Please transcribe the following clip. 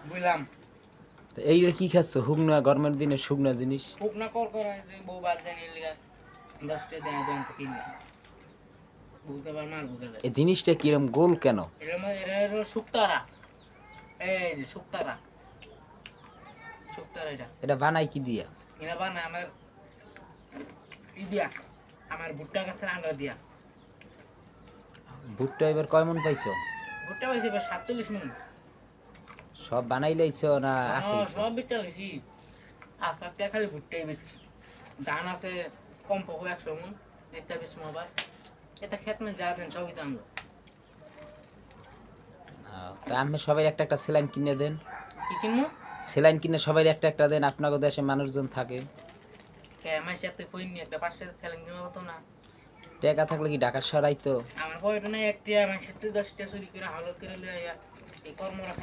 বুঝলাম। তো এই কি খাচ্ছ শুকনা গরমের দিনে শুকনা জিনিস? শুকনা কর যে বউ বাদ দেন এর লিগা 10 টাকা দেয় দেন তো কিনে। বুঝতে পার মাল বুঝা যায়। এই জিনিসটা কিরম গোল কেন? এরা হলো শুকতারা। এই যে শুকতারা। শুকতারা এটা। এটা বানাই কি দিয়া? এরা বানায় আমার দিয়া আমার ভুট্টা গাছের আন্ডা দিয়া। ভুট্টা এবার কয় মন পাইছো? ভুট্টা পাইছি এবার 47 মণ। সব বানাই লাইছো না আছে? সব বেচা গেছি। আজকে খালি ভুট্টাই বেচছি। ধান আছে কম পকো 100 মণ। এটা বেচবো আবার। এটা ক্ষেত মে যা দেন সবই তো আনবো। তা আমি সবাই একটা একটা স্যালাইন কিনে দেন। কি কিনবো? স্যালাইন কিনে সবাই একটা একটা দেন, আপনাদের দেশে মানুষজন থাকে। কে আমার সাথে ফোন নিয়ে একটা 500 স্যালাইন কিনবো হতো না। টাকা থাকলে কি ঢাকা সরাই তো? আমার পয়টা নাই একটা আমার সাথে 10টা চুরি করে হালত করে লইয়া এই কর্মরা